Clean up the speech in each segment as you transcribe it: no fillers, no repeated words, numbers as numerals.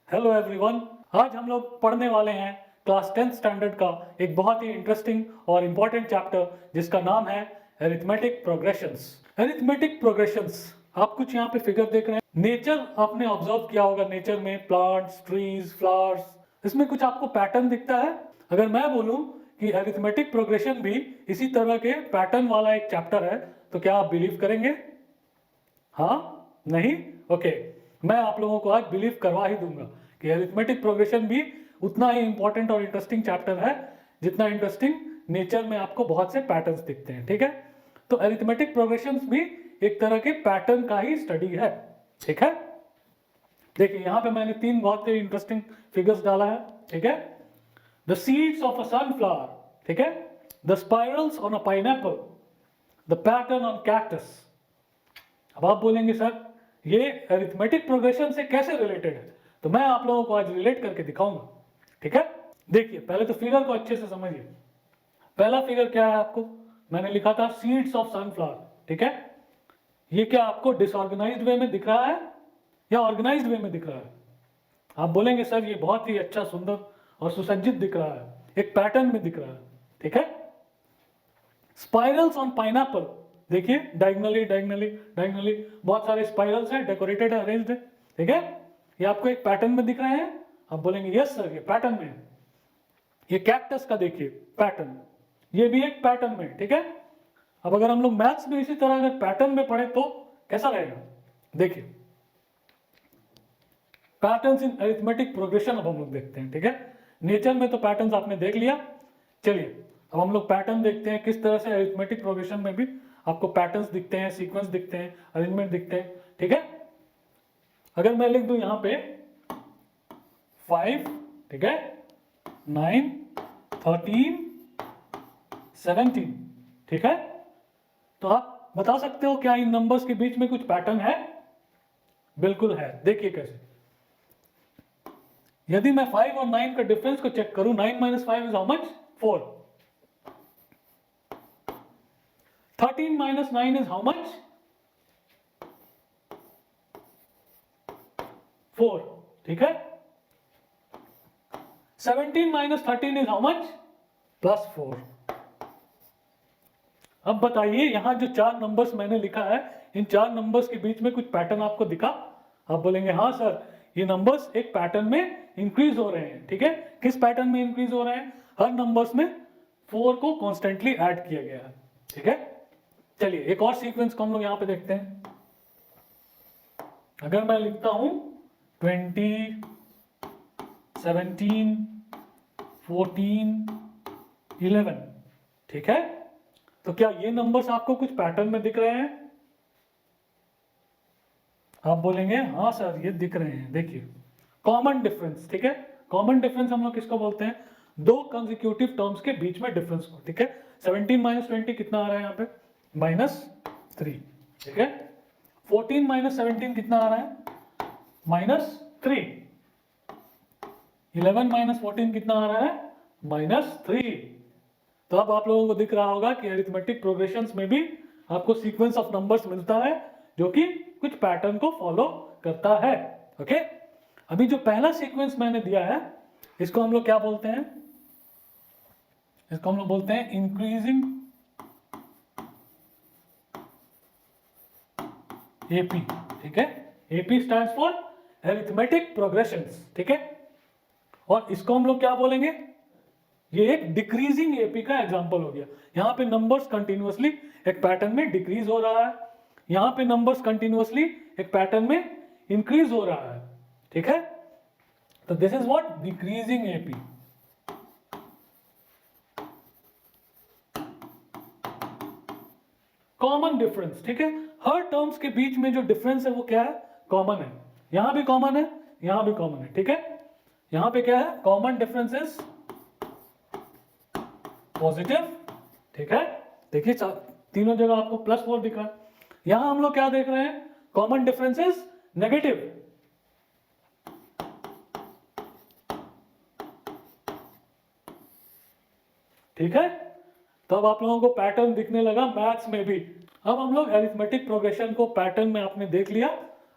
Hello everyone. आज हम लोग पढ़ने वाले हैं क्लास 10th स्टैंडर्ड का एक बहुत ही इंटरेस्टिंग और इम्पोर्टेंट चैप्टर जिसका नाम है अरिथमेटिक प्रोग्रेशंस। अरिथमेटिक प्रोग्रेशंस, आप कुछ यहाँ पे फिगर देख रहे हैं। नेचर आपने ऑब्जर्व किया होगा, नेचर में प्लांट्स, ट्रीज, फ्लावर्स, इसमें कुछ आपको पैटर्न दिखता है। अगर मैं बोलूँ कि अरिथमेटिक प्रोग्रेशन भी इसी तरह के पैटर्न वाला एक चैप्टर है, तो क्या आप बिलीव करेंगे? हाँ? नहीं? ओके, मैं आप लोगों को आज बिलीव करवा ही दूंगा कि अरिथमेटिक प्रोग्रेशन भी उतना ही इंपॉर्टेंट और इंटरेस्टिंग चैप्टर है जितना इंटरेस्टिंग नेचर में आपको बहुत से पैटर्न्स दिखते हैं। ठीक है, तो अरिथमेटिक प्रोग्रेशंस भी एक तरह के पैटर्न का ही स्टडी है। ठीक है, देखिए यहाँ पे मैंने तीन बहुत ही इंटरेस्टिंग फिगर्स डाला है। ठीक है, the seeds of a sunflower, ठीक है, the spirals on a pineapple, the pattern on cactus. अब आप बोलेंगे सर ये अरिथमेटिक प्रोग्रेशन से कैसे रिलेटेड है, तो मैं आप लोगों को आज रिलेट करके दिखाऊंगा। ठीक है, देखिए पहले तो फिगर को अच्छे से समझिए। पहला फिगर क्या है, आपको मैंने लिखा था सीड्स ऑफ सनफ्लावर। ठीक है, ये क्या आपको डिसऑर्गेनाइज्ड वे में दिख रहा है या ऑर्गेनाइज्ड वे में दिख रहा है? आप बोलेंगे सर ये बहुत ही अच्छा, सुंदर और सुसज्जित दिख रहा है, एक पैटर्न में दिख रहा है। ठीक है, स्पाइरल्स ऑन पाइनएप्पल, देखिए डायगनली डायगनली डायगनली बहुत सारे स्पाइरल्स हैं, डेकोरेटेड है, अरेंज्ड है। ठीक है, ये आपको एक पैटर्न में दिख रहे हैं। आप बोलेंगे यस सर ये पैटर्न में है। ये कैक्टस का देखिए पैटर्न, ये भी एक पैटर्न में। ठीक है, अब अगर हम लोग मैथ्स में इसी तरह अगर पैटर्न में पढ़े तो कैसा रहेगा? देखिए पैटर्न्स इन अरिथमेटिक प्रोग्रेशन अब हम लोग देखते हैं। ठीक है, नेचर में तो पैटर्न्स आपने देख लिया, चलिए अब हम लोग पैटर्न देखते हैं किस तरह से अरिथमेटिक प्रोग्रेशन में भी आपको पैटर्न्स दिखते हैं, सीक्वेंस दिखते हैं, अरेंजमेंट दिखते हैं। ठीक है, अगर मैं लिख दूं यहां पे 5, ठीक है, 9, 13, 17, ठीक है, तो आप बता सकते हो क्या इन नंबर्स के बीच में कुछ पैटर्न है? बिल्कुल है। देखिए कैसे, यदि मैं 5 और 9 का डिफरेंस को चेक करूं, 9 - 5 is how much? 4। 13 - 9 is how much? 4, ठीक है। 17 - 13 is how much? +4। अब बताइए यहां जो चार नंबर्स मैंने लिखा है, इन चार नंबर्स के बीच में कुछ पैटर्न आपको दिखा? आप बोलेंगे हाँ सर ये नंबर्स एक पैटर्न में इंक्रीज हो रहे हैं। ठीक है, किस पैटर्न में इंक्रीज हो रहे हैं? हर नंबर्स में 4 को कॉन्स्टेंटली ऐड किया गया है। ठीक है, चलिए एक और सीक्वेंस को हम लोग यहां पे देखते हैं। अगर मैं लिखता हूं 20, 17, 14, 11, ठीक है, तो क्या ये नंबर्स आपको कुछ पैटर्न में दिख रहे हैं? आप बोलेंगे हाँ सर ये दिख रहे हैं। देखिए कॉमन डिफरेंस, ठीक है, कॉमन डिफरेंस हम लोग किसको बोलते हैं? दो कंसेक्यूटिव टर्म्स के बीच में डिफरेंस को। ठीक है, 17 - 20 कितना आ रहा है यहाँ पे? -3। ठीक है, 14 - 17 कितना आ रहा है? -3। 11 - 14 कितना आ रहा है? -3। तो अब आप लोगों को दिख रहा होगा कि अरिथमेटिक प्रोग्रेशंस में भी आपको सीक्वेंस ऑफ नंबर्स मिलता है जो कि कुछ पैटर्न को फॉलो करता है। ओके, अभी जो पहला सीक्वेंस मैंने दिया है इसको हम लोग क्या बोलते हैं? इसको हम लोग बोलते हैं इंक्रीजिंग एपी। ठीक है, AP stands for arithmetic progressions. ठीक है, और इसको हम लोग क्या बोलेंगे? ये एक डिक्रीजिंग एपी का एग्जांपल हो गया। यहां पे नंबर्स कंटिन्यूअसली एक पैटर्न में डिक्रीज हो रहा है, यहां पे नंबर्स कंटिन्यूअसली एक पैटर्न में इंक्रीज हो रहा है। ठीक है, तो this is what? Decreasing AP. Common difference, ठीक है, हर टर्म्स के बीच में जो डिफरेंस है वो क्या है? कॉमन है। यहां भी कॉमन है, यहां भी कॉमन है। ठीक है, यहां पे क्या है? Common differences positive. ठीक है, देखिए तीनों जगह आपको +4 दिख रहा है। यहां हम लोग क्या देख रहे हैं? Common differences negative. ठीक है, तो अब आप लोगों को पैटर्न दिखने लगा मैथ्स में भी। अब हम लोग अरिथमेटिक प्रोग्रेशन को पैटर्न में आपने देख लिया,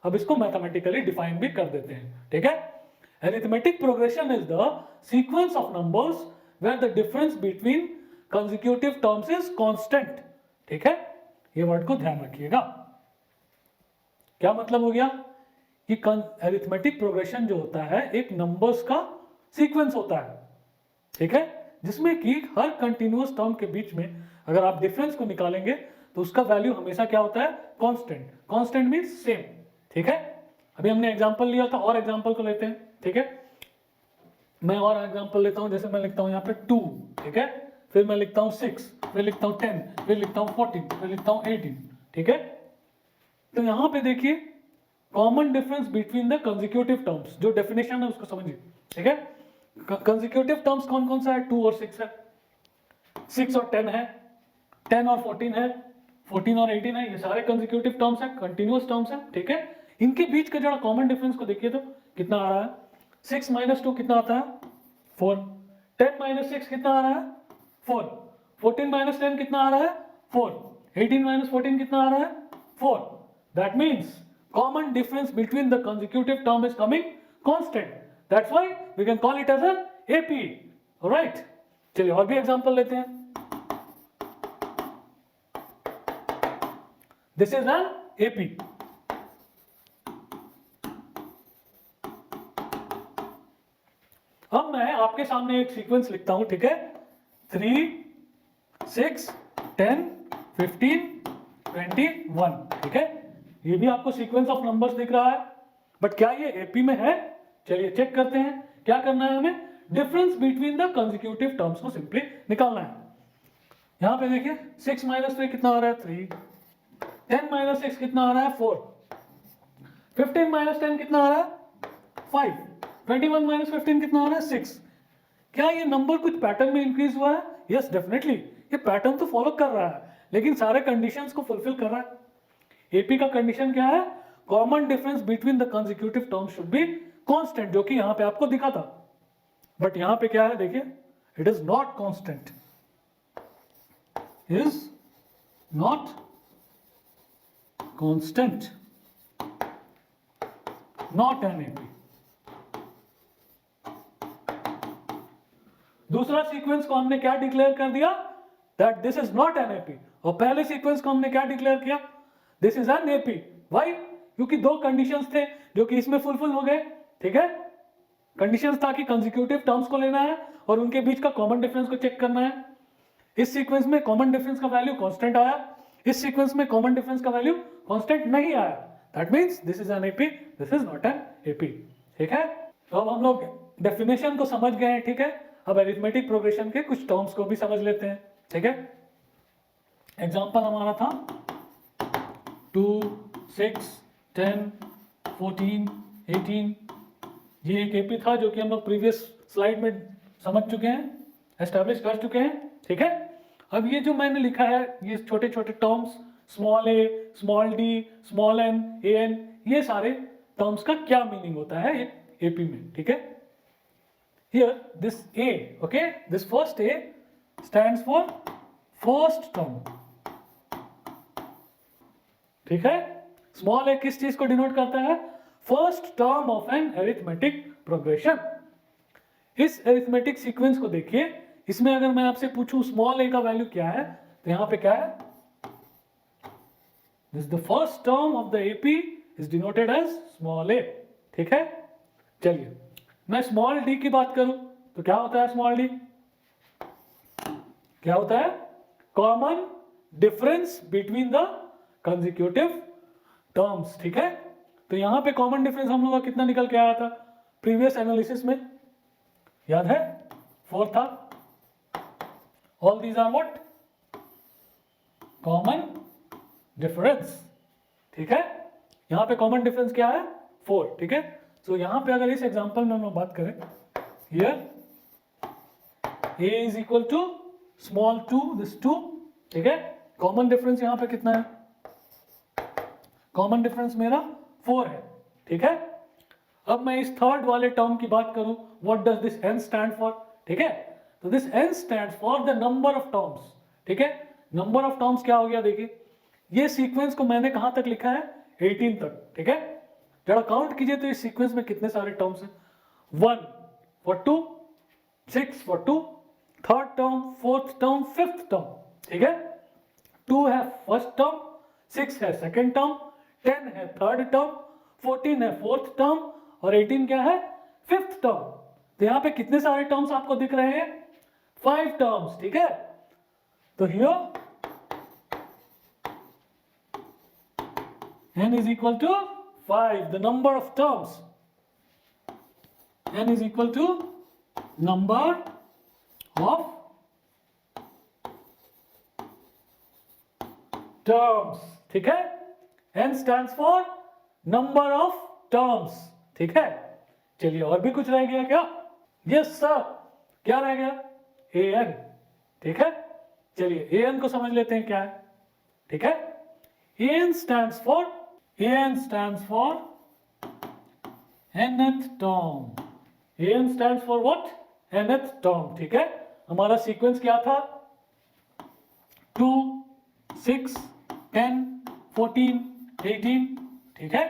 अब इसको मैथमेटिकली डिफाइन भी कर देते हैं। ठीक है, Arithmetic progression is the sequence of numbers where the difference between consecutive terms is constant. ठीक है, ये वर्ड को ध्यान रखिएगा। क्या मतलब हो गया कि अरिथमेटिक प्रोग्रेशन जो होता है एक नंबर्स का सीक्वेंस होता है, ठीक है, जिसमें कि हर कंटिन्यूअस टर्म के बीच में अगर आप डिफरेंस को निकालेंगे तो उसका वैल्यू हमेशा क्या होता है, कांस्टेंट। कांस्टेंट मींस सेम, ठीक है। अभी हमने एग्जांपल लिया था, और एग्जांपल को लेते हैं, ठीक है। मैं और एग्जांपल लेता हूं, जैसे मैं लिखता हूं यहाँ पे 2, ठीक है, फिर मैं लिखता हूं 6, फिर लिखता हूं 10, फिर लिखता हूं 14, फिर लिखता हूं 18, ठीक है। तो यहाँ पे देखिए common difference between the consecutive terms, जो डेफिनेशन है उसको समझिए, ठीक है। कंसेक्यूटिव टर्म्स कौन कौन सा है, 2 और 6 है, 6 और 10 है, 10 और 14 है, 14 और 18 है, ये सारे कंसेक्यूटिव टर्म्स है, कंटिन्यूअस टर्म्स है, ठीक है। इनके बीच का जरा कॉमन डिफरेंस को देखिए तो कितना आ रहा है, 6 माइनस 2 कितना आता है, 4, 10 माइनस 6 कितना आ रहा है, 4, 14 माइनस 10 कितना आ रहा है, 4, 18 माइनस 14 कितना आ रहा है, 4। That means common difference between the consecutive term is coming constant, that's why we can call it as an AP, right. चलिए और भी एग्जांपल लेते हैं। This is an AP. अब मैं आपके सामने एक सीक्वेंस लिखता हूं, ठीक है, 3, 6, 10, 15, 21, ठीक है। ये भी आपको सीक्वेंस ऑफ नंबर्स दिख रहा है, बट क्या ये एपी में है? चलिए चेक करते हैं। क्या करना है हमें, difference between the consecutive terms को सिंपली निकालना है। यहां पे देखिए 6 माइनस 3 कितना आ रहा है, 3, 10 माइनस 6 कितना आ रहा है, 4, 15 माइनस 10 कितना आ रहा है, 5, 21 माइनस 15 कितना आ रहा है, 6। क्या ये नंबर कुछ पैटर्न में इंक्रीज हुआ है? यस डेफिनेटली, ये पैटर्न तो फॉलो कर रहा है, लेकिन सारे कंडीशंस को फुलफिल कर रहा है। एपी का कंडीशन क्या है, common difference between the consecutive terms should be constant, जो कि यहां पे आपको दिखा था, बट यहां पे क्या है देखिए, it is not constant, is not constant, not an AP. दूसरा सीक्वेंस को हमने क्या डिक्लेयर कर दिया, that this is not an AP, और पहले सीक्वेंस को हमने क्या डिक्लेयर किया, this is an AP. Why? क्योंकि दो कंडीशंस थे जो कि इसमें फुलफिल हो गए, ठीक है। कंडीशंस था कि कंसेक्यूटिव टर्म्स को लेना है और उनके बीच का कॉमन डिफरेंस को चेक करना है। इस सीक्वेंस में कॉमन डिफरेंस का वैल्यू कांस्टेंट आया, इस सीक्वेंस में कॉमन डिफरेंस का वैल्यू कांस्टेंट नहीं आया, that means this is an AP, this is not an AP, ठीक है। तो अब हम लोग डेफिनेशन को समझ गए हैं, ठीक है। अब अरिथमेटिक प्रोग्रेशन के कुछ टर्म्स को भी समझ लेते हैं, ठीक है। एग्जांपल हमारा था 2, 6, 10, 14, 18, ये एक एपी था जो कि हम लोग प्रीवियस स्लाइड में समझ चुके हैं, एस्टैब्लिश कर चुके हैं, ठीक है। अब ये जो मैंने लिखा है, ये छोटे छोटे terms, small A, small D, small N, A N, ये सारे टर्म्स का क्या मीनिंग होता है एपी में, ठीक है। Here this A, okay, this first A stands for first term, ठीक है। स्मॉल ए किस चीज को डिनोट करता है, first term of an arithmetic progression. इस अरिथमेटिक सीक्वेंस को देखिए, इसमें अगर मैं आपसे पूछूं स्मॉल ए का वैल्यू क्या है, तो यहां पे क्या है, this the first term of the AP is denoted as small a, ठीक है। चलिए मैं स्मॉल डी की बात करूं तो क्या होता है, स्मॉल डी क्या होता है, common difference between the consecutive terms, ठीक है। तो यहां पे कॉमन डिफरेंस हम लोग का कितना निकल के आया था प्रीवियस एनालिसिस में, याद है, 4 था। All these are what, common difference, ठीक है। यहां पे कॉमन डिफरेंस क्या है, 4, ठीक है। तो यहां पे अगर इस एग्जांपल में हम लोग बात करें, here a is equal to small 2, this 2, ठीक है। कॉमन डिफरेंस यहां पे कितना है, कॉमन डिफरेंस मेरा 4 है, ठीक है। अब मैं इस थर्ड वाले टर्म की बात करूं, what does this n stand for, ठीक है। तो this n stands for the number of terms, ठीक है। नंबर ऑफ टर्म्स क्या हो गया, देखिए ये सीक्वेंस को मैंने कहां तक लिखा है, 18 तक, ठीक है। जरा काउंट कीजिए तो इस सीक्वेंस में कितने सारे टर्म्स हैं, 1 for 2, 6 for 2, third term, fourth term, fifth term, ठीक है। 2 है फर्स्ट टर्म, 6 है सेकेंड टर्म, 10 है थर्ड टर्म, 14 है फोर्थ टर्म और 18 क्या है, फिफ्थ टर्म। तो यहां पे कितने सारे टर्म्स आपको दिख रहे हैं, 5 टर्म्स, ठीक है। तो here n is equal to 5, the number of terms. n is equal to number of terms, ठीक है। n stands for number of terms, ठीक है। चलिए और भी कुछ रह गया क्या, यस सर, क्या रह गया, an, ठीक है। चलिए an को समझ लेते हैं क्या है, ठीक है। an stands for nth term. an stands for what, nth term, ठीक है। हमारा सीक्वेंस क्या था, 2, 6, 10, 14, 18, ठीक है।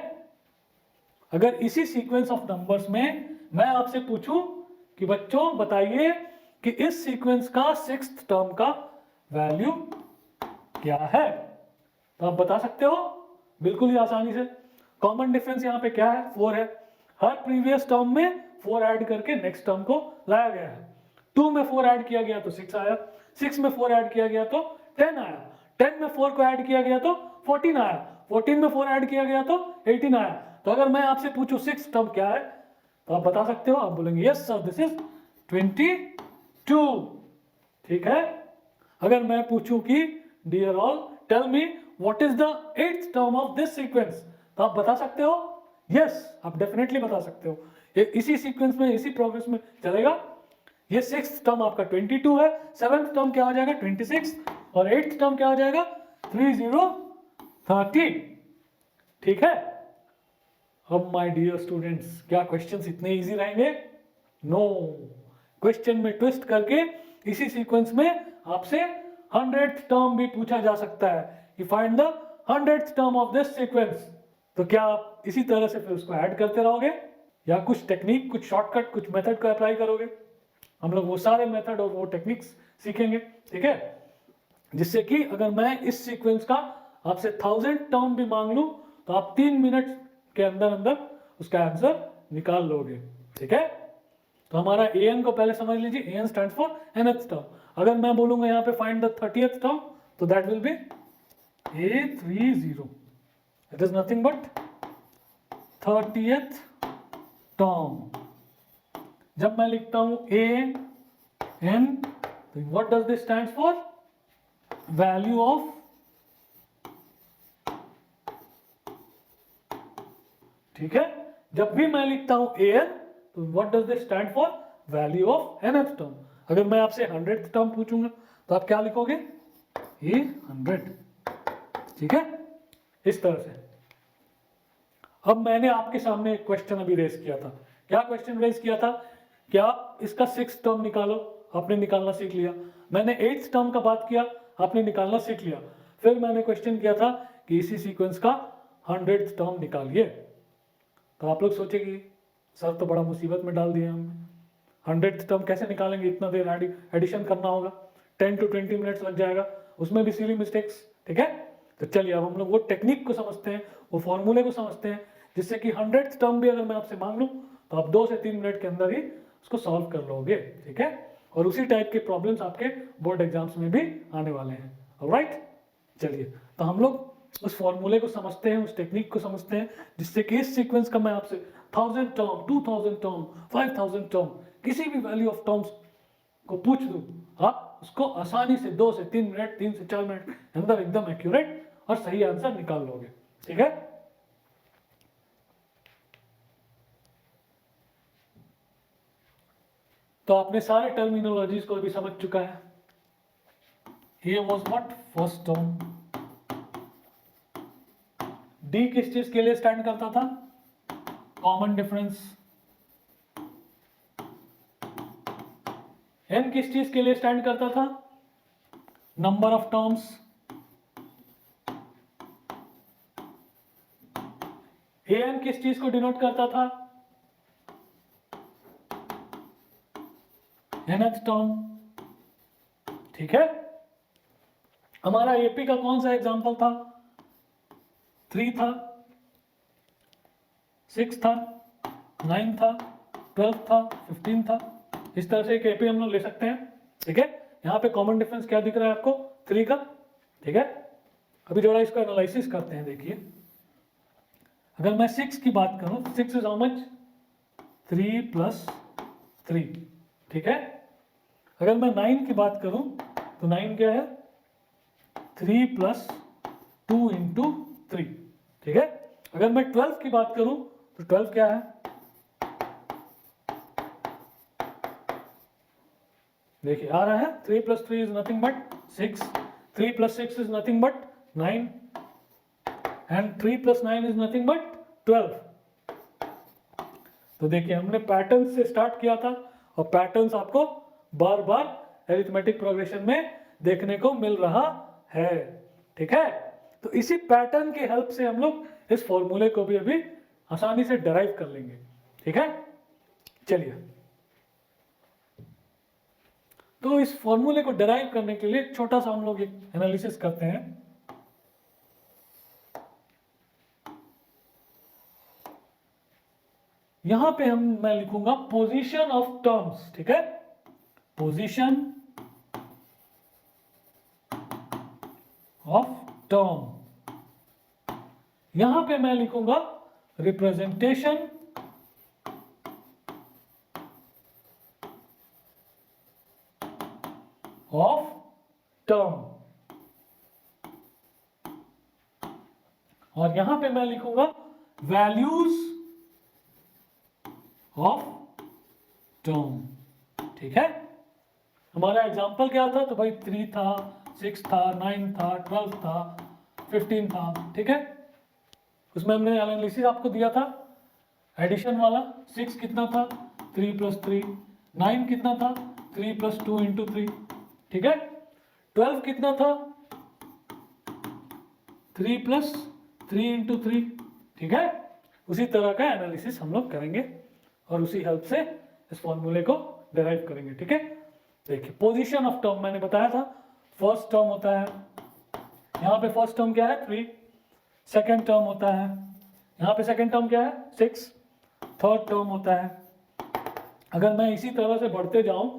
अगर इसी सीक्वेंस ऑफ नंबर्स में मैं आपसे पूछूं कि बच्चों बताइए कि इस सीक्वेंस का सिक्स्थ टर्म का वैल्यू क्या है, तो आप बता सकते हो बिल्कुल ही आसानी से। कॉमन डिफरेंस यहाँ पे क्या है, 4 है। हर प्रीवियस टर्म में 4 ऐड करके नेक्स्ट टर्म को लाया गया है। 2 में 4 ऐड किया गया तो 6 आया, 6 में 4 ऐड किया गया तो 10 आया, 10 में 4 को ऐड किया गया तो 14 आया, 14 में 4 ऐड किया गया तो 18 आया। तो अगर मैं आपसे पूछूं सिक्स टर्म क्या है, तो आप बता सकते हो, आप बोलेंगे यस सर दिस इज 22, ठीक है। अगर मैं पूछूं कि dear all tell me what is the eighth term of this sequence, तो आप बता सकते हो, यस आप डेफिनेटली बता सकते हो। ये इसी सीक्वेंस में, इसी प्रोग्रेस में चलेगा। ये सिक्स्थ टर्म आपका 22 है, सेवेंथ टर्म क्या हो जाएगा 26 और एट्थ टर्म क्या हो जाएगा 30, ठीक है। अब माय डियर स्टूडेंट्स, क्या क्वेश्चंस इतने इजी रहेंगे, नो। क्वेश्चन में ट्विस्ट करके इसी सीक्वेंस में आपसे 100th टर्म भी पूछा जा सकता है कि find the 100th term of this sequence. तो क्या आप इसी तरह से फिर उसको ऐड करते रहोगे या कुछ टेक्निक, कुछ शॉर्टकट, कुछ मेथड को अप्लाई करोगे। हम लोग वो सारे मेथड और वो टेक्निक्स सीखेंगे, ठीक है। जिससे कि अगर मैं इस सीक्वेंस का आपसे 1000 टर्म भी मांग लूं तो आप 3 मिनट के अंदर अंदर उसका आंसर निकाल लोगे, ठीक है। तो हमारा an को पहले समझ लीजिए, an stands for nth term. अगर मैं बोलूंगा यहाँ पे फाइंड द 30th टर्म, तो that will be A30, it is nothing but 30th term. जब मैं लिखता हूं an, तो what does this stand for, value of, ठीक है। जब भी मैं लिखता हूं an, तो what does this stand for, value of nth term. अगर मैं आपसे 100th टर्म पूछूंगा तो आप क्या लिखोगे, A100, ठीक है, इस तरह से। अब मैंने आपके सामने एक क्वेश्चन अभी रेस किया था। क्या क्वेश्चन रेस किया था, क्या इसका सिक्स टर्म निकालो, आपने निकालना सीख लिया। मैंने एट्थ टर्म का बात किया, आपने निकालना सीख लिया। फिर मैंने क्वेश्चन किया था कि इसी सीक्वेंस का 100th टर्म निकालिए। तो आप लोग सोचेंगे सर तो बड़ा मुसीबत में डाल दिया हमने, 100th टर्म कैसे निकालेंगे, इतना देर एडिशन करना होगा, 10 to 20 मिनट्स लग जाएगा, उसमें भी सिली मिस्टेक्स, ठीक है। तो चलिए अब हम लोग वो टेक्निक को समझते हैं, वो फॉर्मूले को समझते हैं, जिससे कि 100th टर्म भी अगर मैं आपसे मांग लूँ तो आप 2 से 3 मिनट के अंदर ही उसको सॉल्व कर लोगे, ठीक है। और उसी टाइप के प्रॉब्लम्स आपके बोर्ड एग्जाम्स में भी आने वाले हैं, ऑलराइट। चलिए तो हम लोग उस फॉर्मूले को समझते हैं, उस टेक्निक को समझते हैं, जिससे कि इस सीक्वेंस का मैं आपसे 1000 टर्म, 2000 टर्म, 5000 टर्म, किसी भी वैल्यू ऑफ टर्म्स को पूछ दूं, आप उसको आसानी से 2 से 3 मिनट, 3 से 4 मिनट के अंदर एकदम एक्यूरेट और सही आंसर निकाल लोगे, ठीक है। तो आपने सारे टर्मिनोलॉजीज को भी समझ चुका है। ये was what, first term. D किस चीज के लिए स्टैंड करता था, कॉमन डिफरेंस। एन किस चीज के लिए स्टैंड करता था, नंबर ऑफ टर्म्स। एन किस चीज को डिनोट करता था, nth टर्म, ठीक है। हमारा एपी का कौन सा एग्जांपल था? 3 था, 6 था, 9 था, 12 था, 15 था। इस तरह से एक एपी हम लोग ले सकते हैं, ठीक है। यहाँ पे कॉमन डिफरेंस क्या दिख रहा है आपको? 3 का, ठीक है। अभी जरा इसका एनालिसिस करते हैं। देखिए, अगर मैं 6 की बात करूं, 6 इज हाउ मच? 3 प्लस 3, ठीक है। अगर मैं 9 की बात करूं तो 9 क्या है? 3 प्लस 2 इंटू 3, ठीक है। अगर मैं 12 की बात करूं तो 12 क्या है? देखिए आ रहा है, 3 plus 3 is nothing but 6, 3 plus 6 is nothing but 9 and 3 plus 9 is nothing but 12। तो देखिए हमने पैटर्न से स्टार्ट किया था और पैटर्न्स आपको बार बार अरिथमेटिक प्रोग्रेशन में देखने को मिल रहा है, ठीक है। तो इसी पैटर्न की हेल्प से हम लोग इस फॉर्मूले को भी अभी आसानी से डराइव कर लेंगे, ठीक है। चलिए, तो इस फॉर्मूले को डराइव करने के लिए छोटा सा हम लोग एक एनालिसिस करते हैं। यहां पे मैं लिखूंगा पोजीशन ऑफ टर्म्स, ठीक है। पोजीशन ऑफ टर्म, यहां पे मैं लिखूंगा रिप्रेजेंटेशन ऑफ टर्म, और यहां पे मैं लिखूंगा वैल्यूज ऑफ टर्म, ठीक है। हमारा एग्जांपल क्या था? तो भाई 3 था, 6 था, 9 था, 12 था, 15 था, ठीक है। उसमें हमने एनालिसिस आपको दिया था एडिशन वाला। 6 कितना था? 3 प्लस 3। 9 कितना था? 3 प्लस 2 इंटू 3, ठीक है। 12 कितना था? 3 प्लस 3 इंटू 3, ठीक है। उसी तरह का एनालिसिस हम लोग करेंगे और उसी हेल्प से इस फॉर्मूले को डिराइव करेंगे, ठीक है। देखिए, पोजीशन ऑफ टर्म मैंने बताया था, फर्स्ट टर्म होता है, यहाँ पे फर्स्ट टर्म क्या है? 3। सेकेंड टर्म होता है, यहाँ पे सेकेंड टर्म क्या है? 6। थर्ड टर्म होता है। अगर मैं इसी तरह से बढ़ते जाऊं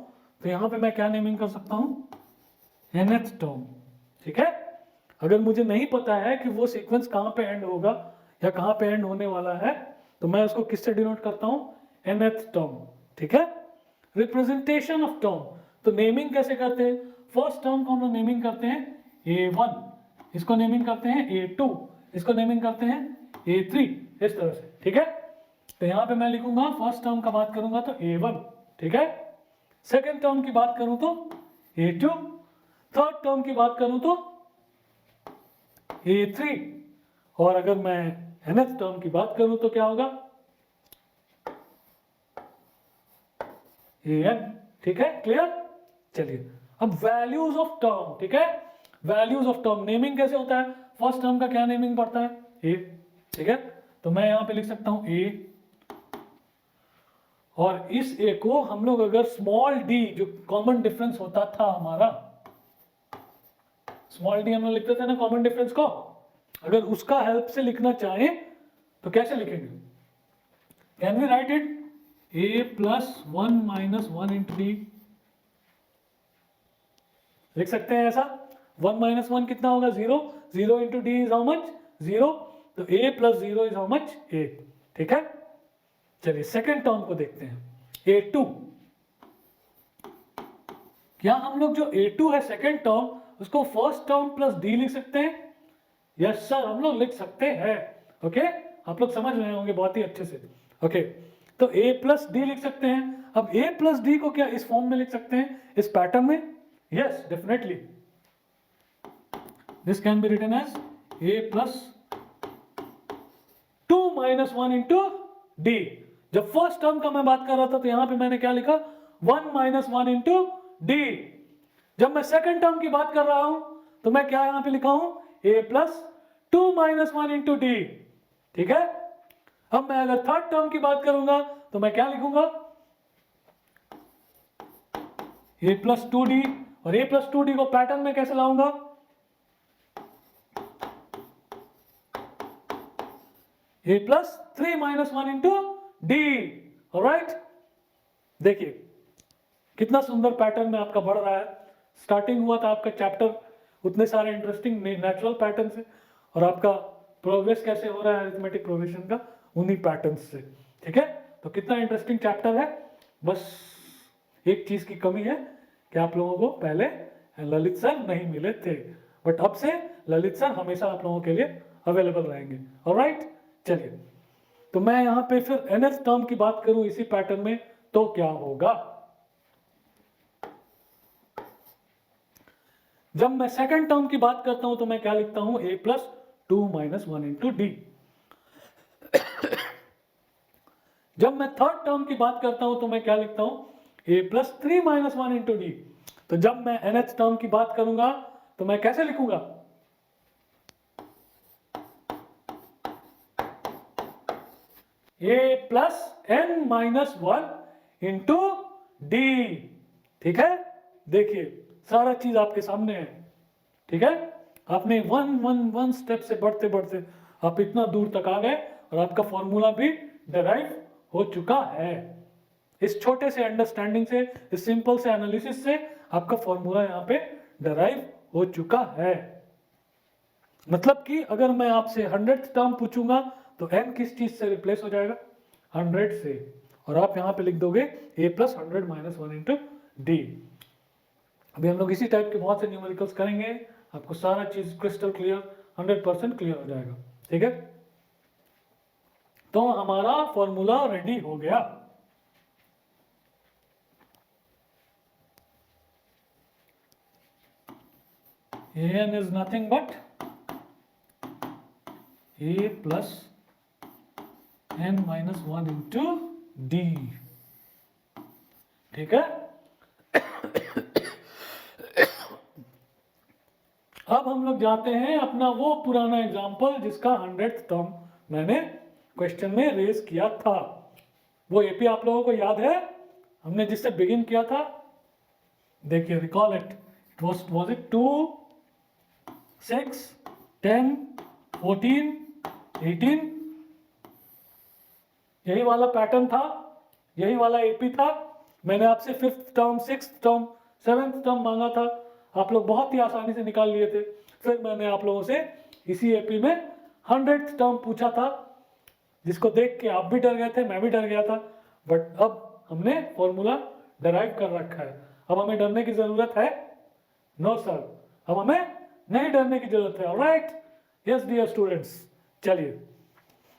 तो यहाँ पे मैं क्या नेमिंग कर सकता हूँ? nth टर्म, ठीक है। अगर मुझे नहीं पता है कि वो सीक्वेंस कहाँ पे एंड होगा या कहाँ पे एंड होने वाला है, तो मैं उसको किससे डिनोट करता हूँ? nth टर्म, ठीक है। रिप्रेजेंटेशन ऑफ टर्म, तो नेमिंग कैसे करते हैं? फर्स्ट टर्म को हम लोग नेमिंग करते हैं a1, इसको नेमिंग करते हैं a2, इसको नेमिंग करते हैं a3, इस तरह से, ठीक है। तो यहाँ पे मैं लिखूंगा फर्स्ट टर्म का बात करूंगा तो a1, ठीक है। सेकेंड टर्म की बात करूं तो a2, थर्ड टर्म की बात करूं तो a3, और अगर मैं nth टर्म की बात करूं तो क्या होगा? an, ठीक है। क्लियर? चलिए, अब वैल्यूज ऑफ टर्म, ठीक है। वैल्यूज ऑफ टर्म नेमिंग कैसे होता है? फर्स्ट टर्म का क्या नेमिंग पड़ता है? a, ठीक है। तो मैं यहां पे लिख सकता हूं a, और इस a को हम लोग अगर स्मॉल d, जो कॉमन डिफरेंस होता था हमारा, स्मॉल d हम लोग लिखते थे ना कॉमन डिफरेंस को, अगर उसका हेल्प से लिखना चाहें तो कैसे लिखेंगे? Can we write it a plus 1 minus 1 into d, लिख सकते हैं ऐसा। 1 माइनस 1 कितना होगा? 0। 0 into D is how much? 0। तो a plus 0 is how much? 8, ठीक है। चलिए सेकेंड टर्म को देखते हैं, a2। क्या हम लोग जो a2 है सेकेंड टर्म, उसको फर्स्ट टर्म प्लस d लिख सकते हैं? यस सर, हम लोग लिख सकते हैं। ओके, आप लोग समझ रहे होंगे बहुत ही अच्छे से। ओके, तो a प्लस डी लिख सकते हैं। अब a प्लस डी को क्या इस फॉर्म में लिख सकते हैं, इस पैटर्न में? Yes, definitely. This can be written as a plus 2 minus 1 into d. जब फर्स्ट टर्म का मैं बात कर रहा था तो यहां पे मैंने क्या लिखा? 1 माइनस 1 इंटू डी। जब मैं सेकेंड टर्म की बात कर रहा हूं तो मैं क्या यहां पे लिखा हूं? a plus 2 minus 1 into d, ठीक है। अब मैं अगर थर्ड टर्म की बात करूंगा तो मैं क्या लिखूंगा? ए प्लस टू डी, और ए प्लस टू डी को पैटर्न में कैसे लाऊंगा? A plus three minus one into D. Alright, देखिए कितना सुंदर पैटर्न में आपका बढ़ रहा है। स्टार्टिंग हुआ था आपका चैप्टर उतने सारे इंटरेस्टिंग नेचुरल पैटर्न से, और आपका प्रोग्रेस कैसे हो रहा है अरिथमेटिक प्रोग्रेशन का उन्हीं पैटर्न्स से। ठीक है, तो कितना इंटरेस्टिंग चैप्टर है। बस एक चीज की कमी है कि आप लोगों को पहले ललित सर नहीं मिले थे, बट अब से ललित सर हमेशा आप लोगों के लिए अवेलेबल रहेंगे। ऑलराइट, चलिए, तो मैं यहाँ पे फिर nth टर्म की बात करूं इसी पैटर्न में तो क्या होगा। जब मैं सेकंड टर्म की बात करता हूं तो मैं क्या लिखता हूं? a plus two minus one into d. जब मैं थर्ड टर्म की बात करता हूं तो मैं क्या लिखता हूं? a plus three minus one into D. तो जब मैं nth टर्म की बात करूंगा तो मैं कैसे लिखूंगा? a plus n minus one into d. ठीक है, देखिए सारा चीज आपके सामने है। ठीक है, आपने वन वन वन स्टेप से बढ़ते बढ़ते आप इतना दूर तक आ गए, और आपका फॉर्मूला भी डिराइव हो चुका है। इस छोटे से अंडरस्टैंडिंग से, इस सिंपल से एनालिसिस से आपका फॉर्मूला यहाँ पे डिराइव हो चुका है। मतलब कि अगर मैं आपसे 100th टर्म पूछूंगा तो n किस चीज से रिप्लेस हो जाएगा? 100 से, और आप यहाँ पे लिख दोगे a plus 100 minus one into D. अभी हम लोग इसी टाइप के बहुत से न्यूमेरिकल्स करेंगे, आपको सारा चीज क्रिस्टल क्लियर 100% क्लियर हो जाएगा। ठीक है, तो हमारा फॉर्मूला रेडी हो गया। an is nothing but a plus n minus one into d. ठीक है, अब हम लोग जाते हैं अपना वो पुराना एग्जाम्पल जिसका 100th टर्म मैंने क्वेश्चन में रेज किया था। वो एपी आप लोगों को याद है, हमने जिससे बिगिन किया था। देखिए, recall it, it was it 2 6 10 14 18, यही वाला पैटर्न था, यही वाला एपी था। मैंने आपसे 5th term 6th term 7th term मांगा था, आप लोग बहुत ही आसानी से निकाल लिए थे। फिर मैंने आप लोगों से इसी एपी में 100th टर्म पूछा था, जिसको देख के आप भी डर गए थे, मैं भी डर गया था, बट अब हमने फॉर्मूला डराइव कर रखा है। अब हमें डरने की जरूरत है? नो सर, अब हमें नहीं डरने की जरूरत है। ऑलराइट, यस डियर स्टूडेंट्स, चलिए,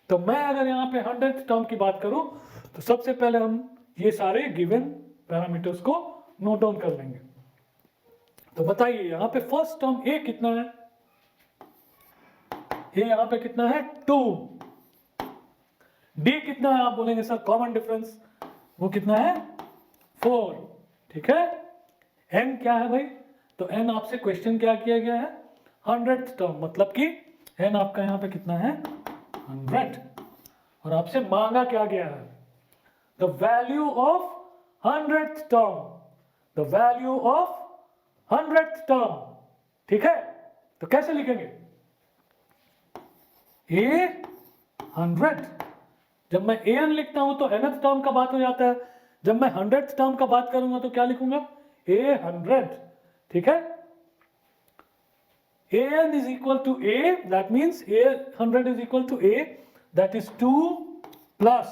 तो मैं अगर यहाँ पे 100th टर्म की बात करूं तो सबसे पहले हम ये सारे गिवन पैरामीटर्स को नोट डाउन कर लेंगे। तो बताइए यहाँ पे फर्स्ट टर्म ए कितना है? ए यहाँ पे कितना है? 2। डी कितना है? आप बोलेंगे सर कॉमन डिफरेंस, वो कितना है? 4। ठीक है, एन क्या है भाई? तो एन आपसे क्वेश्चन क्या किया गया है? 100th टर्म, मतलब कि एन आपका यहाँ पे कितना है? 100। और आपसे मांगा क्या गया है? The value of 100th term, the value of 100th term. ठीक है, तो कैसे लिखेंगे? ए 100, जब मैं ए एन लिखता हूं तो nth टर्म का बात हो जाता है। जब मैं 100th टर्म का बात करूंगा तो क्या लिखूंगा? ए 100। ठीक है, a n is equal to a, that means a 100 is equal to a, that is 2 plus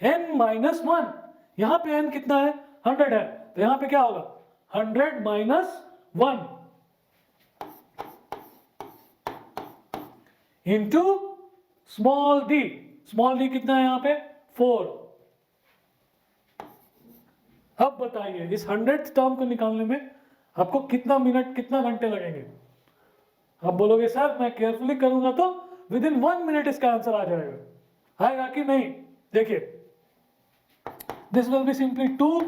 n minus 1। यहां पे n कितना है? 100 है, तो यहां पे क्या होगा? 100 minus 1 into small d। Small d कितना है यहाँ पे? 4। अब बताइए इस 100th टर्म को निकालने में आपको कितना मिनट, कितना घंटे लगेंगे? आप बोलोगे सर मैं केयरफुली करूंगा तो विद इन 1 मिनट इसका आंसर आ जाएगा। आएगा कि नहीं? देखिए, this will be simply 2,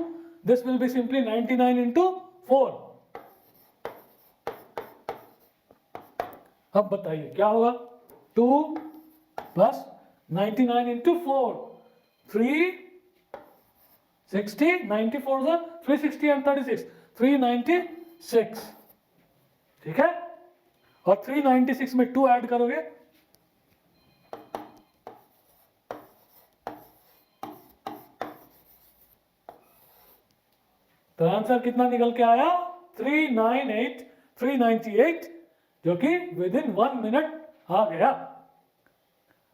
this will be simply 99 into 4। अब बताइए क्या होगा? 2 प्लस 99 इंटू 4, 360, 94 360 एंड 36, 396, ठीक है। और 396 में 2 ऐड करोगे तो आंसर कितना निकल के आया? 398 जो कि विद इन 1 मिनट आ गया।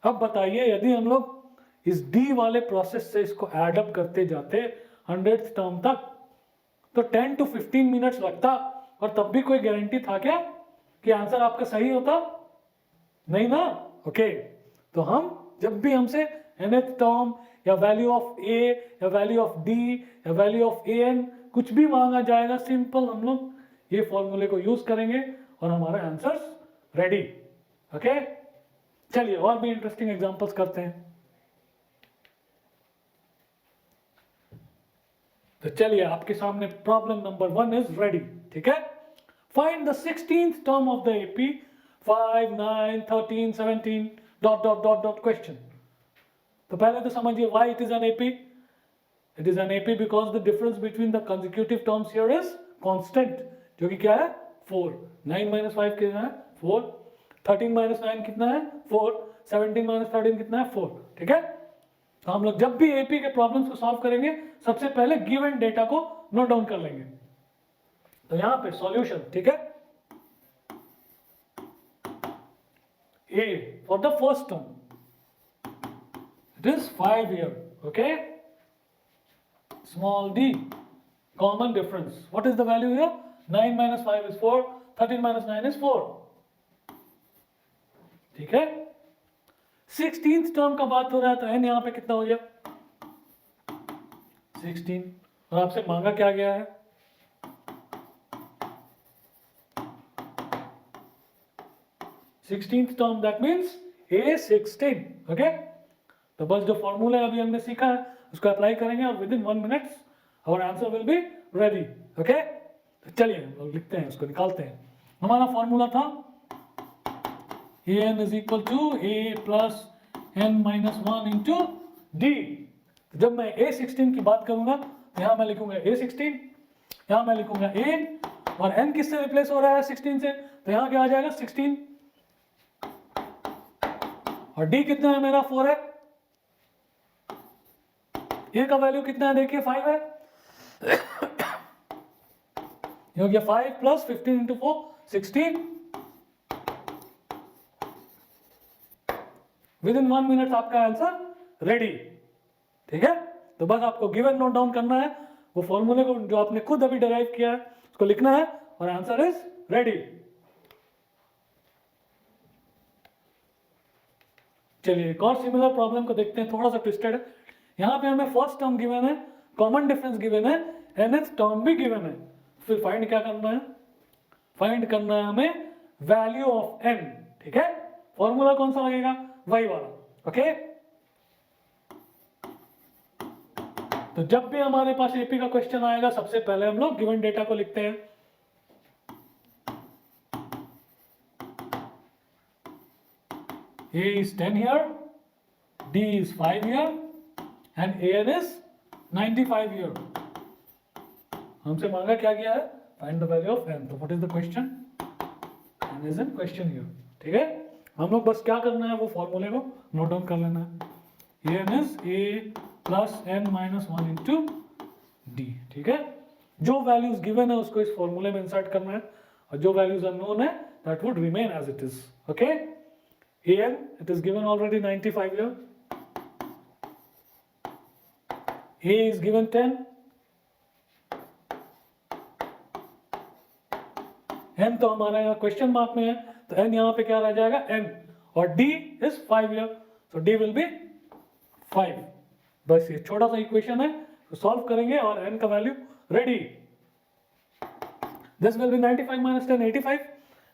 अब बताइए यदि हम लोग इस डी वाले प्रोसेस से इसको एड अप करते जाते 100th टर्म तक तो 10 to 15 मिनट्स लगता, और तब भी कोई गारंटी था क्या कि आंसर आपका सही होता? नहीं ना। ओके, तो हम जब भी हमसे nth टर्म या वैल्यू ऑफ ए या वैल्यू ऑफ डी या वैल्यू ऑफ ए एन कुछ भी मांगा जाएगा, सिंपल हम लोग ये फॉर्मूले को यूज करेंगे और हमारा आंसर्स रेडी। ओके, चलिए और भी इंटरेस्टिंग एग्जांपल्स करते हैं। तो चलिए आपके सामने प्रॉब्लम नंबर 1 इज रेडी, ठीक है। Find the 16th term of the AP 5, 9, 13, 17 dot dot dot dot question. तो पहले तो समझिए why it is an AP. It is an AP because the difference between the consecutive terms here is constant, जो कि क्या है 4। 9 minus 5 कितना है 4, 13 माइनस 9 कितना है 4, 17 माइनस 13 कितना है 4, ठीक है। तो हम लोग जब भी एपी के प्रॉब्लम्स को सॉल्व करेंगे सबसे पहले गिवन डेटा को नोट डाउन कर लेंगे। तो यहां पे सॉल्यूशन, ठीक है। A for the first term, it is 5 here, okay. Small d, common difference. What is the value here? 9 minus 5 is 4, 13 minus 9 is 4, ठीक है। 16th टर्म का बात हो रहा है तो n यहाँ पे कितना हो गया 16, और आपसे मांगा क्या गया है sixteenth term, that means A16, okay. तो बस जो फॉर्मूला अभी हमने सीखा है उसको अप्लाई करेंगे और within 1 minute our answer will be ready, okay. तो चलिए हम लिखते हैं, उसको निकालते हैं। हमारा फॉर्मूला था an is equal to a plus n minus 1 into d। तो जब मैं A16 की बात करूंगा तो यहाँ मैं लिखूंगा A16, यहाँ मैं लिखूंगा a, और n किससे रिप्लेस हो रहा है 16 से, तो यहाँ क्या आ जाएगा 16, और d कितना है मेरा 4 है, a का वैल्यू कितना है देखिए 5 है, ये हो गया 5 plus 15 into 4 16, with in 1 minute आपका आंसर रेडी, ठीक है। तो बस आपको गिवन नोट डाउन करना है, वो फॉर्मूले को जो आपने खुद अभी डिराइव किया है उसको लिखना है और आंसर इज रेडी। चलिए एक और सिमिलर प्रॉब्लम को देखते हैं, थोड़ा सा ट्विस्टेड है। यहाँ पे हमें फर्स्ट टर्म गिवन है, कॉमन डिफरेंस गिवन है, nth टर्म भी गिवन है। फिर फाइंड क्या करना है, फाइंड करना है हमें वैल्यू ऑफ n, ठीक है। फॉर्मूला कौन सा लगेगा वही वाला, ओके। तो जब भी हमारे पास एपी का क्वेश्चन आएगा सबसे पहले हम लोग गिवन डेटा को लिखते हैं। A is 10 here, D is 5 here, and AN is 95 here. हमसे मांगा क्या गया है, find the value of n। तो what is the question? n is in question here, ठीक है। हम लोग बस क्या करना है वो फॉर्मूले को नोट डाउन कर लेना है। an is a plus n minus 1 into d, ठीक है। जो वैल्यूज गिवन है उसको इस फॉर्मूले में इंसर्ट करना है, और जो वैल्यूज अननोन है that would remain as it is, okay। an it is given already 95 here, a is given 10, n तो हमारा यहाँ क्वेश्चन मार्क में है तो n यहाँ पे क्या रह जाएगा n, और d is 5 here, so d will be 5। बस ये छोटा सा इक्वेशन है, तो सॉल्व करेंगे और n का value ready. This will be 95 minus 10 85,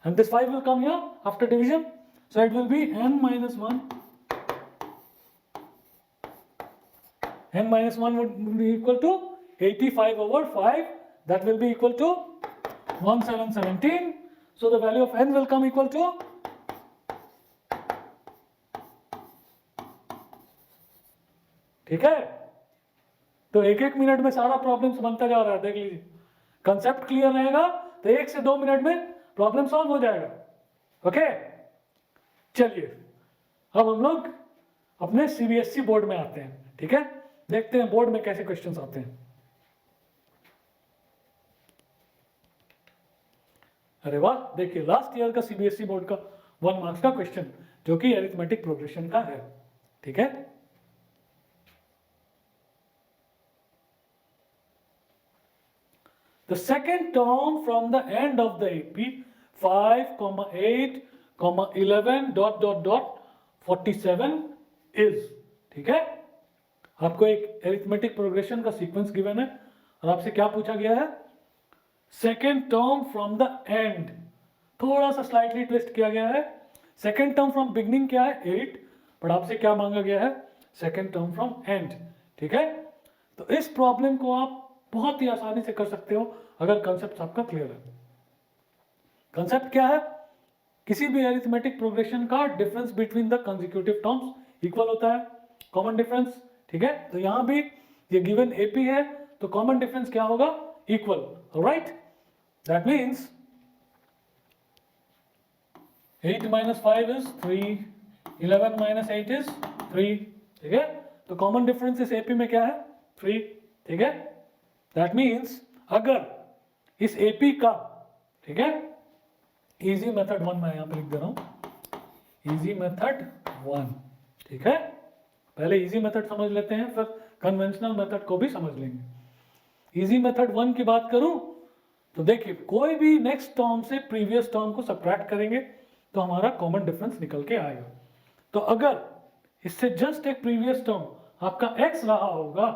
and this 5 will come here after division, so it will be n minus 1, n minus 1 would be equal to 85 over 5, that will be equal to 1717, so the value of n will come equal to ठीक है। तो एक एक minute में सारा problems बनता जा रहा है, देख लीजिए। कंसेप्ट क्लियर रहेगा तो 1 से 2 मिनट में प्रॉब्लम सॉल्व हो जाएगा। ओके, चलिए अब हम लोग अपने सीबीएसई बोर्ड में आते हैं। ठीक है, देखते हैं बोर्ड में कैसे क्वेश्चंस आते हैं। अरे वाह, देखिए लास्ट ईयर का सीबीएसई बोर्ड का 1 मार्क्स का क्वेश्चन जो कि अरिथमेटिक प्रोग्रेशन का है। ठीक है, the second term from the end of the AP 5, 8, 11 dot dot dot 47 is। ठीक है, आपको एक अरिथमेटिक प्रोग्रेशन का सीक्वेंस गिवन है और आपसे क्या पूछा गया है, second term from the end. थोड़ा सा स्लाइटली ट्विस्ट किया गया है। सेकेंड टर्म फ्रॉम बिगनिंग क्या है 8, पर आपसे क्या मांगा गया है, सेकेंड टर्म फ्रॉम एंड। ठीक है, तो इस प्रॉब्लम को आप बहुत ही आसानी से कर सकते हो अगर कंसेप्ट आपका क्लियर है। कंसेप्ट क्या है, किसी भी अरिथमेटिक प्रोग्रेशन का difference between the consecutive terms equal होता है, कॉमन डिफरेंस। ठीक है, तो यहां भी ये गिवन एपी है तो कॉमन डिफरेंस क्या होगा, equal. Right, that means 8 minus 5 is 3, 11 minus 8 is 3। ठीक है, तो कॉमन डिफरेंस इस एपी में क्या है, 3। ठीक है, दैट मीन्स अगर इस एपी का, ठीक है, इजी मेथड 1 मैं यहां पे लिख दे रहा हूं, इजी मेथड 1। ठीक है, पहले इजी मेथड समझ लेते हैं फिर कन्वेंशनल मेथड को भी समझ लेंगे। इजी मेथड 1 की बात करूं तो देखिए कोई भी नेक्स्ट टर्म से प्रीवियस टर्म को सब्ट्रैक्ट करेंगे तो हमारा कॉमन डिफरेंस निकल के आएगा। तो अगर इससे जस्ट एक प्रीवियस टर्म आपका x रहा होगा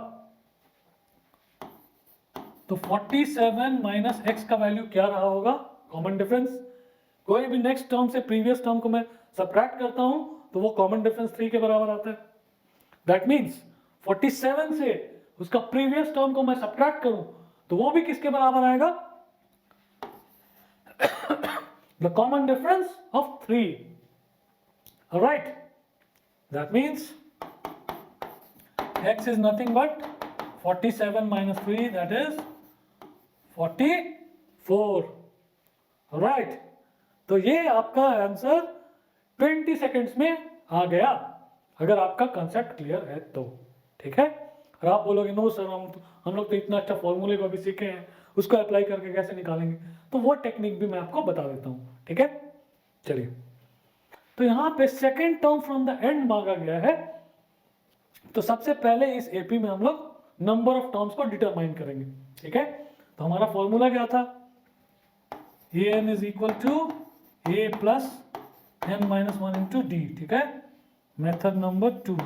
तो 47 माइनस x का वैल्यू क्या रहा होगा, कॉमन डिफरेंस। कोई भी नेक्स्ट टर्म से प्रीवियस टर्म को मैं सब्ट्रैक्ट करता हूं तो वो कॉमन डिफरेंस 3 के बराबर आता है। दैट मीन्स 47 से उसका प्रीवियस टर्म को मैं सब्ट्रैक्ट करूं तो वो भी किसके बराबर आएगा, the common difference of 3। Alright, that means x is nothing but 47 minus 3, that is 44। Alright, तो ये आपका आंसर 20 सेकेंड्स में आ गया अगर आपका कंसेप्ट क्लियर है तो। ठीक है, और आप बोलोगे नो सर हम लोग तो इतना अच्छा फॉर्मूले को भी सीखे हैं, उसको अप्लाई करके कैसे निकालेंगे, तो वो टेक्निक भी मैं आपको बता देता हूं। ठीक है, चलिए, तो यहां पे second term from the end मांगा गया है तो सबसे पहले इस एपी में हम लोग नंबर ऑफ टर्म्स को डिटरमाइन करेंगे। ठीक है, तो हमारा फॉर्मूला क्या था, an is equal to a plus n minus 1 into d. ठीक है, मेथड नंबर 2,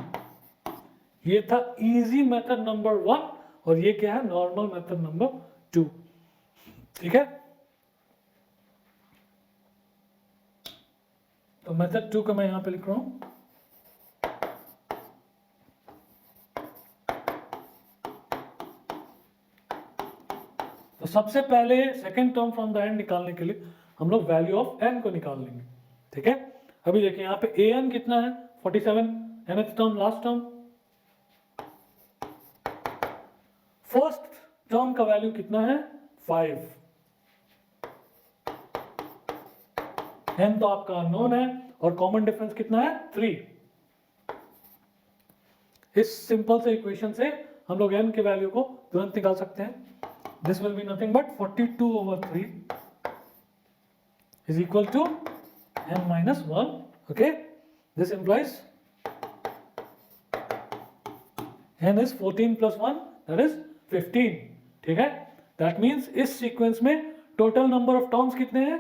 ये था इजी मेथड नंबर 1 और ये क्या है, नॉर्मल मेथड नंबर 2। ठीक है, तो मेथड 2 का मैं यहां पे लिख रहा हूं, तो सबसे पहले second term from the end निकालने के लिए हम लोग वैल्यू ऑफ n को निकाल लेंगे। ठीक है, अभी देखिए यहाँ पे an कितना है 47, nth term last term, first term का वैल्यू कितना है 5, n तो आपका अननोन है और कॉमन डिफरेंस कितना है 3। इस सिंपल से इक्वेशन से हम लोग n के वैल्यू को तुरंत निकाल सकते हैं। This will be nothing but 42/3 is equal to n minus 1। okay, this implies n is 14 plus 1, that is 15। ठीक है, that means इस सीक्वेंस में टोटल नंबर ऑफ टर्म्स कितने हैं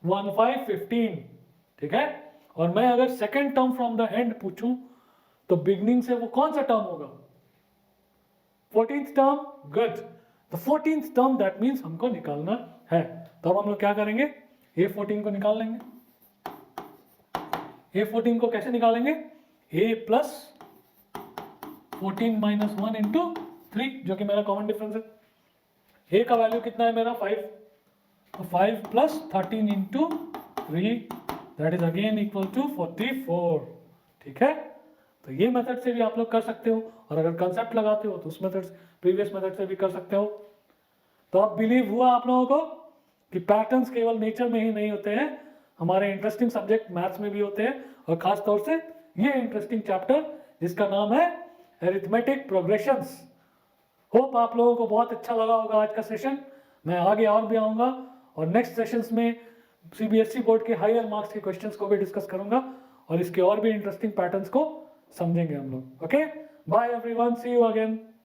1 5 15। ठीक है, और मैं अगर second term from the end पूछूं तो बिगनिंग से वो कौन सा टर्म होगा, 14th टर्म। गुड, तो 14th टर्म दैट मीन्स हमको निकालना है। तो अब हम लोग क्या करेंगे, a14 को निकाल लेंगे। a14 को कैसे निकालेंगे, a प्लस 14 माइनस 1 इंटू 3 जो कि मेरा कॉमन डिफरेंस है। a का वैल्यू कितना है मेरा 5, तो 5 plus 13 into 3 that is again equal to 44। ठीक है, तो ये मेथड से भी आप लोग कर सकते हो और अगर कंसेप्ट लगाते हो तो उस मेथड प्रीवियस मेथड से भी कर सकते हो। तो अब बिलीव हुआ आप लोगों को कि पैटर्न्स केवल नेचर में ही नहीं होते हैं, हमारे इंटरेस्टिंग सब्जेक्ट मैथ्स में भी होते हैं, और खास तौर से ये इंटरेस्टिंग चैप्टर जिसका नाम है अरिथमेटिक प्रोग्रेशंस। होप आप लोगों को बहुत अच्छा लगा होगा आज का सेशन। मैं आगे और भी आऊँगा और नेक्स्ट सेशंस में सीबीएसई बोर्ड के हायर मार्क्स के क्वेश्चंस को भी डिस्कस करूँगा और इसके और भी इंटरेस्टिंग पैटर्न्स को समझेंगे हम लोग। Okay, bye everyone, see you again.